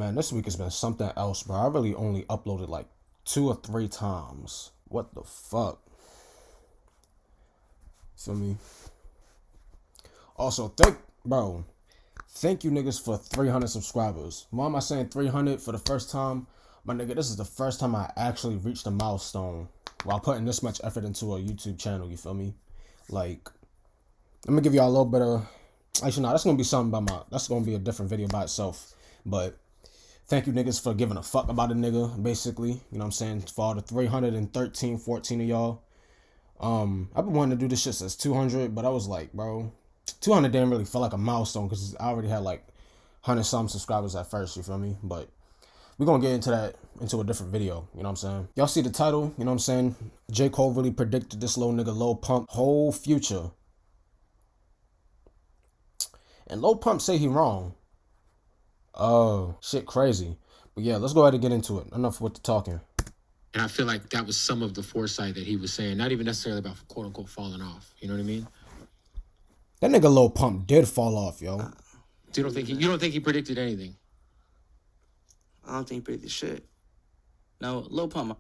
Man, this week has been something else, bro. I really only uploaded like 2 or 3 times. What the fuck? Feel me? Also, thank you niggas for 300 subscribers. Why am I saying 300 for the first time? My nigga, this is the first time I actually reached a milestone while putting this much effort into a YouTube channel, you feel me? Like, let me give y'all a little bit of... Actually, no, that's gonna be something that's gonna be a different video by itself. But thank you niggas for giving a fuck about a nigga, basically. You know what I'm saying? For all the 313, 14 of y'all. I've been wanting to do this shit since 200, but I was like, bro, 200 didn't really feel like a milestone because I already had like 100-some subscribers at first, you feel me? But we're gonna get into that into a different video, you know what I'm saying? Y'all see the title, you know what I'm saying? J. Cole really predicted this little nigga Lil Pump whole future. And Lil Pump say he wrong. Oh, shit crazy. But yeah, let's go ahead and get into it. Enough with the talking. And I feel like that was some of the foresight that he was saying, not even necessarily about quote unquote falling off. You know what I mean? That nigga Lil Pump did fall off, yo. So you don't think he predicted anything? I don't think he predicted shit. No, Lil Pump,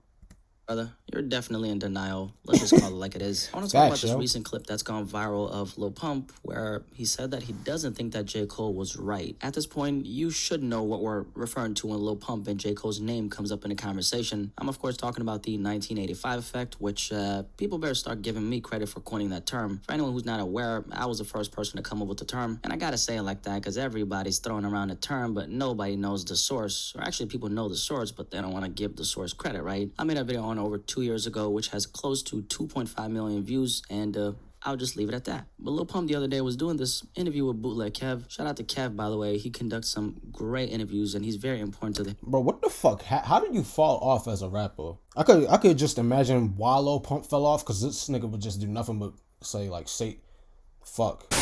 brother, you're definitely in denial. Let's just call it like it is. I want to talk about this recent clip that's gone viral of Lil Pump, where he said that he doesn't think that J. Cole was right. At this point, you should know what we're referring to when Lil Pump and J. Cole's name comes up in a conversation. I'm, of course, talking about the 1985 effect, which people better start giving me credit for coining that term. For anyone who's not aware, I was the first person to come up with the term, and I gotta say it like that because everybody's throwing around the term, but nobody knows the source. Or actually, people know the source, but they don't want to give the source credit, right? I made a video on over 2 years ago, which has close to 2.5 million views, and I'll just leave it at that. But Lil Pump the other day was doing this interview with Bootleg Kev. Shout out to Kev, by the way. He conducts some great interviews, and he's very important to the... Bro, what the fuck? How did you fall off as a rapper? I could just imagine why Lil Pump fell off, because this nigga would just do nothing but say, fuck.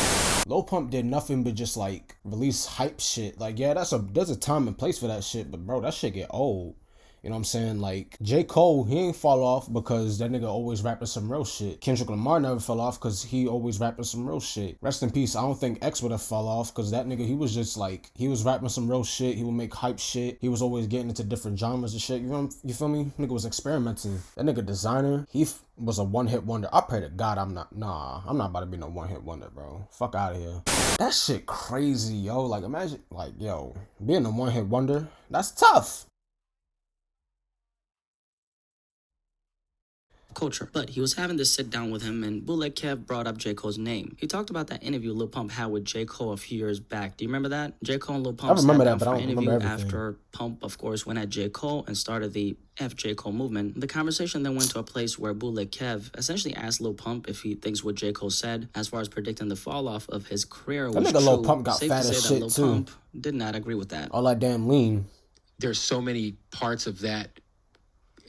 Lil Pump did nothing but just, like, release hype shit. Like, yeah, there's a time and place for that shit, but, bro, that shit get old. You know what I'm saying? Like, J. Cole, he ain't fall off because that nigga always rapping some real shit. Kendrick Lamar never fell off because he always rapping some real shit. Rest in peace, I don't think X would have fall off because that nigga, he was just like, he was rapping some real shit. He would make hype shit. He was always getting into different genres and shit. You feel me? Nigga was experimenting. That nigga Designer, he was a one-hit wonder. I pray to God I'm not about to be no one-hit wonder, bro. Fuck out of here. That shit crazy, yo. Like, imagine, like, yo, being a one-hit wonder, that's tough. Culture. But he was having this sit down with him, and Bootleg Kev brought up J. Cole's name. He talked about that interview Lil Pump had with J. Cole a few years back. Do you remember that? J. Cole and Lil Pump sat down for an interview after Pump, of course, went at J. Cole and started the F J. Cole movement. The conversation then went to a place where Bootleg Kev essentially asked Lil Pump if he thinks what J. Cole said as far as predicting the fall off of his career was true. Lil Pump got fat as shit too. Lil Pump did not agree with that. All that damn lean. There's so many parts of that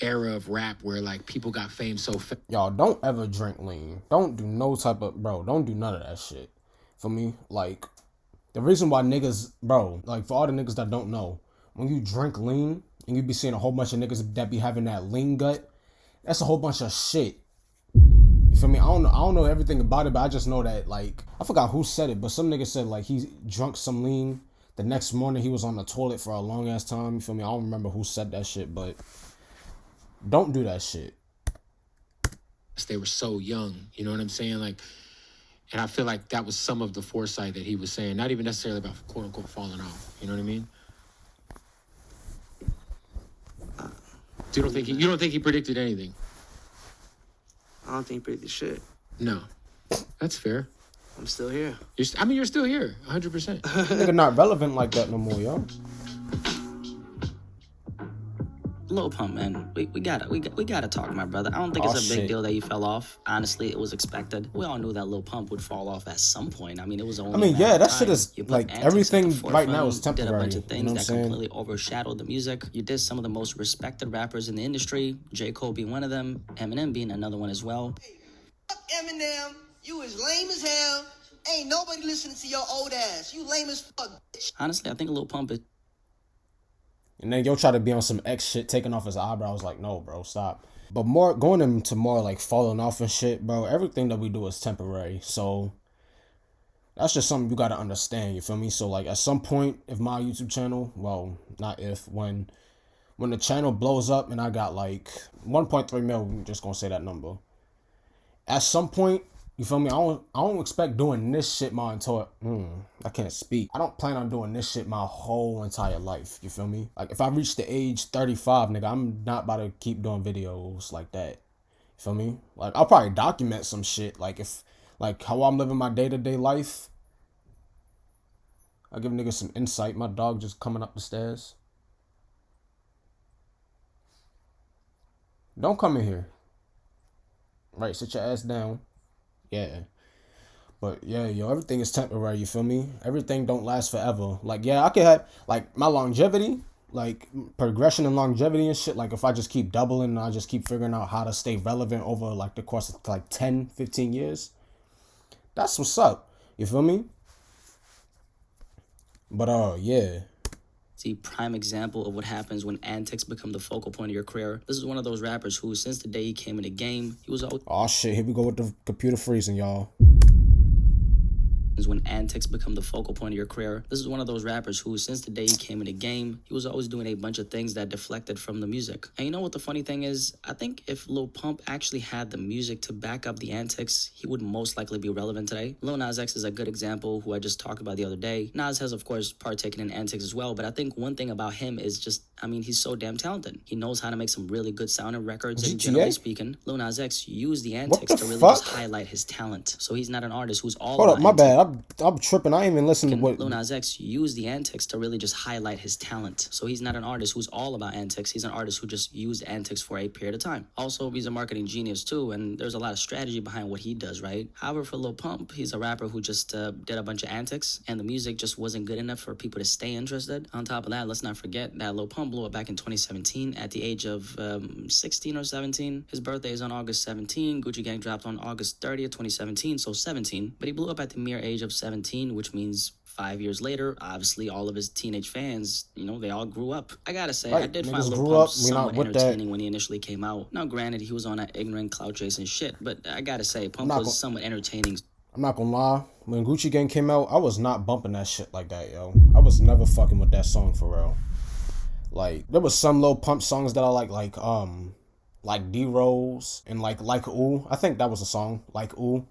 era of rap where like people got fame so fast. Y'all don't ever drink lean. Don't do no type of, bro, don't do none of that shit. For me, like, the reason why niggas, bro, like, for all the niggas that don't know, when you drink lean and you be seeing a whole bunch of niggas that be having that lean gut, that's a whole bunch of shit. You feel me? I don't know everything about it, but I just know that, like, I forgot who said it, but some nigga said, like, he drunk some lean. The next morning he was on the toilet for a long ass time. You feel me? I don't remember who said that shit, but don't do that shit. They were so young, you know what I'm saying? Like, and I feel like that was some of the foresight that he was saying, not even necessarily about quote unquote falling off. You know what I mean? So you don't think he predicted anything? I don't think he predicted shit. No, that's fair. I'm still here. You're still here, 100%. Nigga not relevant like that no more, yo. Lil Pump, man, we gotta talk, my brother. I don't think it's a big deal that you fell off. Honestly, it was expected. We all knew that Lil Pump would fall off at some point. I mean, it was only. That shit is like everything right now is temporary. Did a bunch of things that completely overshadowed the music. You did some of the most respected rappers in the industry. J. Cole being one of them. Eminem being another one as well. Hey, fuck Eminem. You is lame as hell. Ain't nobody listening to your old ass. You lame as fuck, bitch. Honestly, I think Lil Pump is. And then yo try to be on some X shit, taking off his eyebrows. Like, no, bro, stop. But going into more like falling off and shit, bro. Everything that we do is temporary. So That's just something you gotta understand, you feel me? So like at some point, if my YouTube channel, well, not if, when the channel blows up and I got like 1.3 mil, I'm just gonna say that number. At some point, you feel me? I don't expect doing this shit my entire I can't speak. I don't plan on doing this shit my whole entire life. You feel me? Like if I reach the age 35, nigga, I'm not about to keep doing videos like that. You feel me? Like I'll probably document some shit. Like if like how I'm living my day-to-day life. I'll give niggas some insight. My dog just coming up the stairs. Don't come in here. Right, sit your ass down. Yeah. But yeah, yo, everything is temporary, you feel me? Everything don't last forever. Like, yeah, I could have, like, my longevity, like, progression and longevity and shit. Like, if I just keep doubling and I just keep figuring out how to stay relevant over, like, the course of, like, 10, 15 years. That's what's up. You feel me? But, yeah. The prime example of what happens when Antics become the focal point of your career. This is one of those rappers who, since the day he came in the game, he was always... Oh, shit, here we go with the computer freezing, y'all. When Antics become the focal point of your career. This is one of those rappers who, since the day he came in the game, he was always doing a bunch of things that deflected from the music. And you know what the funny thing is? I think if Lil Pump actually had the music to back up the antics, he would most likely be relevant today. Lil Nas X is a good example, who I just talked about the other day. Nas has, of course, partaken in Antics as well, but I think one thing about him is just, I mean, he's so damn talented. He knows how to make some really good sounding records, and generally speaking, Lil Nas X used the Antics to really just highlight his talent. So he's not an artist who's all Hold about up, my antics. bad. I'm tripping. I ain't even listened to what Lil Nas X used the Antics to really just highlight his talent. So he's not an artist who's all about antics. He's an artist who just used antics for a period of time. Also, he's a marketing genius too, and there's a lot of strategy behind what he does, right? However, for Lil Pump, he's a rapper who just did a bunch of antics, and the music just wasn't good enough for people to stay interested. On top of that, let's not forget that Lil Pump blew up back in 2017 at the age of 16 or 17. His birthday is on August 17. Gucci Gang dropped on August 30th, 2017, so 17. But he blew up at the mere age of 17, which means 5 years later, obviously all of his teenage fans, you know, they all grew up. I gotta say, right, I did niggas find Lil grew Pump up, somewhat with entertaining that. when he initially came out. Now, granted, he was on that ignorant clout chasing shit, but I gotta say, Pump was somewhat entertaining. I'm not gonna lie. When Gucci Gang came out, I was not bumping that shit like that, yo. I was never fucking with that song for real. Like, there was some Lil Pump songs that I like D-Rose and like Ooh. I think that was a song, like Ooh.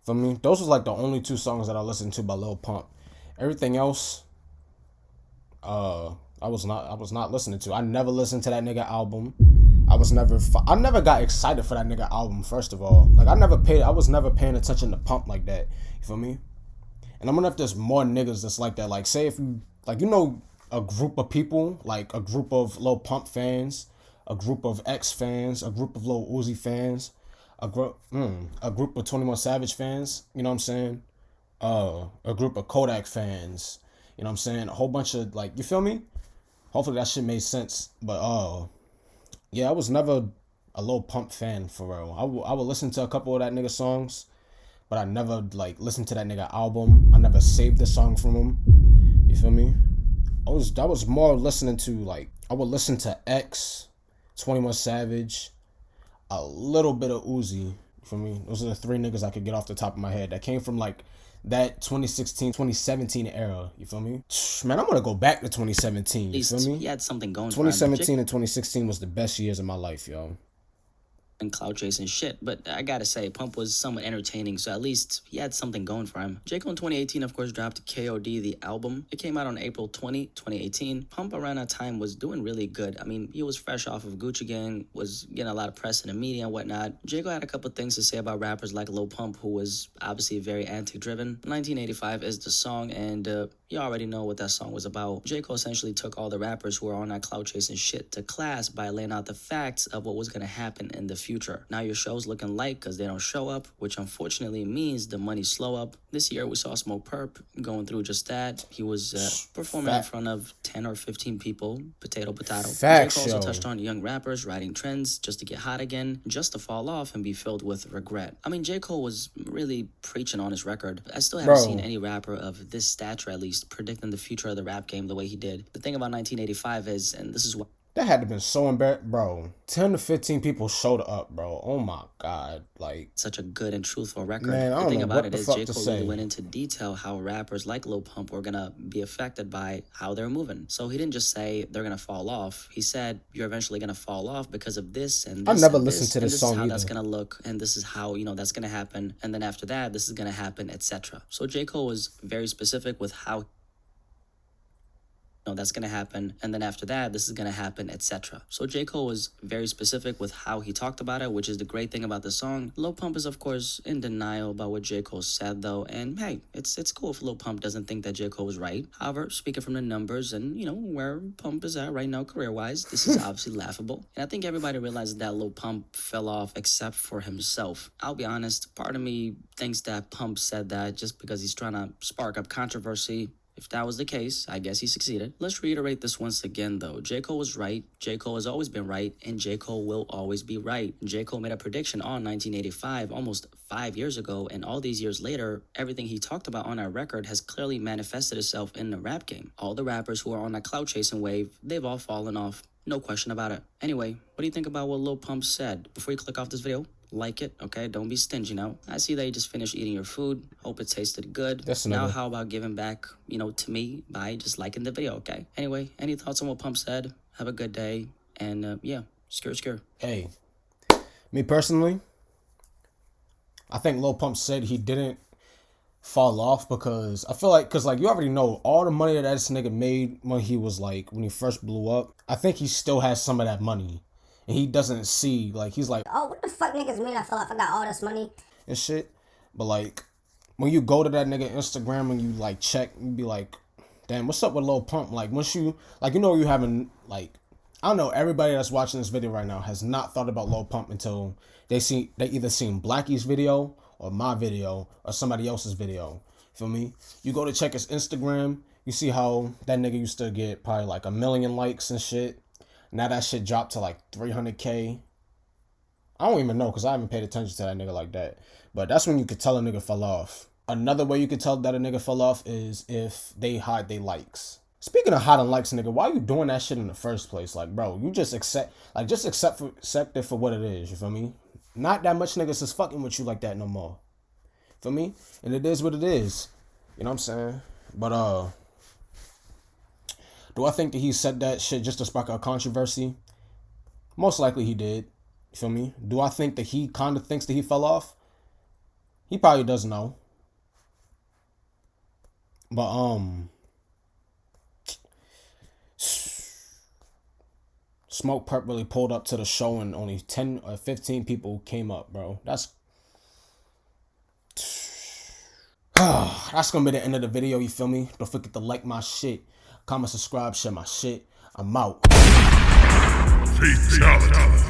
For me, those was like the only two songs that I listened to by Lil Pump. Everything else, I was not listening to. I never listened to that nigga album. I never got excited for that nigga album. First of all, like I was never paying attention to Pump like that. You feel me? And I'm wondering if there's more niggas that's like that. Like, say if you, like, you know, a group of people, like a group of Lil Pump fans, a group of X fans, a group of Lil Uzi fans, a group of 21 Savage fans. You know what I'm saying? A group of Kodak fans, you know what I'm saying? A whole bunch of, like, you feel me? Hopefully that shit made sense. But yeah, I was never a Lil Pump fan for real. I would listen to a couple of that nigga songs, but I never like listened to that nigga album. I never saved the song from him. You feel me? I was more listening to, like, I would listen to X, 21 Savage, a little bit of Uzi. You feel me? Those are the three niggas I could get off the top of my head that came from like that 2016, 2017 era. You feel me? Man, I'm gonna go back to 2017. You feel me? He had something going. 2017 and 2016 was the best years of my life, yo. And clout chasing shit, but I gotta say, Pump was somewhat entertaining, so at least he had something going for him. J. Cole in 2018, of course, dropped KOD, the album. It came out on April 20, 2018. Pump around that time was doing really good. I mean, he was fresh off of Gucci Gang, was getting a lot of press in the media and whatnot. J. Cole had a couple things to say about rappers like Lil Pump, who was obviously very antic-driven. 1985 is the song, and you already know what that song was about. J. Cole essentially took all the rappers who were on that clout chasing shit to class by laying out the facts of what was gonna happen in the future. Now your show's looking light because they don't show up, which unfortunately means the money's slow up. This year we saw Smoke Perp going through just that. He was performing in front of 10 or 15 people, potato. J. Cole also touched on young rappers riding trends just to get hot again, just to fall off and be filled with regret. I mean, J. Cole was really preaching on his record. I still haven't seen any rapper of this stature, at least, predicting the future of the rap game the way he did. The thing about 1985 is, and this is what... That had to have been so embarrassing, bro. 10 to 15 people showed up, bro. Oh my God. Like, such a good and truthful record. man, I The don't thing know about what it the is fuck J. to Cole say. really went into detail how rappers like Lil Pump were gonna be affected by how they're moving. So he didn't just say they're gonna fall off. He said you're eventually gonna fall off because of this and this. I never and listened this, to and this this song is how either. that's gonna look, and this is how that's gonna happen, and then after that this is gonna happen, etc. So J. Cole was very specific with how that's going to happen, and then after that this is going to happen, etc. So J. Cole was very specific with how he talked about it, which is the great thing about the song. Lil Pump is of course in denial about what J. Cole said though, and hey, it's cool if Lil Pump doesn't think that J. Cole was right. However, speaking from the numbers and where Pump is at right now career-wise, this is obviously laughable, and I think everybody realizes that Lil Pump fell off except for himself. I'll be honest, part of me thinks that Pump said that just because he's trying to spark up controversy. If that was the case, I guess he succeeded. Let's reiterate this once again, though. J. Cole was right. J. Cole has always been right, and J. Cole will always be right. J. Cole made a prediction on 1985, almost 5 years ago, and all these years later, everything he talked about on our record has clearly manifested itself in the rap game. All the rappers who are on that clout-chasing wave, they've all fallen off. No question about it. Anyway, what do you think about what Lil Pump said? Before you click off this video, like it, okay? Don't be stingy now. I see that you just finished eating your food. Hope it tasted good. Now how about giving back, to me by just liking the video, okay? Anyway, any thoughts on what Pump said? Have a good day. And yeah, skr. Hey, me personally, I think Lil Pump said he didn't fall off because I feel like, you already know all the money that this nigga made when he first blew up. I think he still has some of that money. And he doesn't see, he's like, oh, what the fuck niggas mean I feel like I got all this money? And shit. But, when you go to that nigga Instagram and you, check, you be like, damn, what's up with Lil Pump? Once you, you having, I don't know, everybody that's watching this video right now has not thought about Lil Pump until they either seen Blackie's video or my video or somebody else's video. Feel me? You go to check his Instagram, you see how that nigga used to get probably, 1 million likes and shit. Now that shit dropped to 300K. I don't even know because I haven't paid attention to that nigga like that. But that's when you could tell a nigga fell off. Another way you could tell that a nigga fell off is if they hide their likes. Speaking of hiding likes, nigga, why you doing that shit in the first place? Bro, you just accept it for what it is. You feel me? Not that much niggas is fucking with you like that no more. Feel me? And it is what it is. You know what I'm saying? But do I think that he said that shit just to spark a controversy? Most likely he did. You feel me? Do I think that he kind of thinks that he fell off? He probably does know. But, Smoke Perp really pulled up to the show and only 10 or 15 people came up, bro. That's gonna be the end of the video, you feel me? Don't forget to like my shit, comment, subscribe, share my shit. I'm out. Fatality.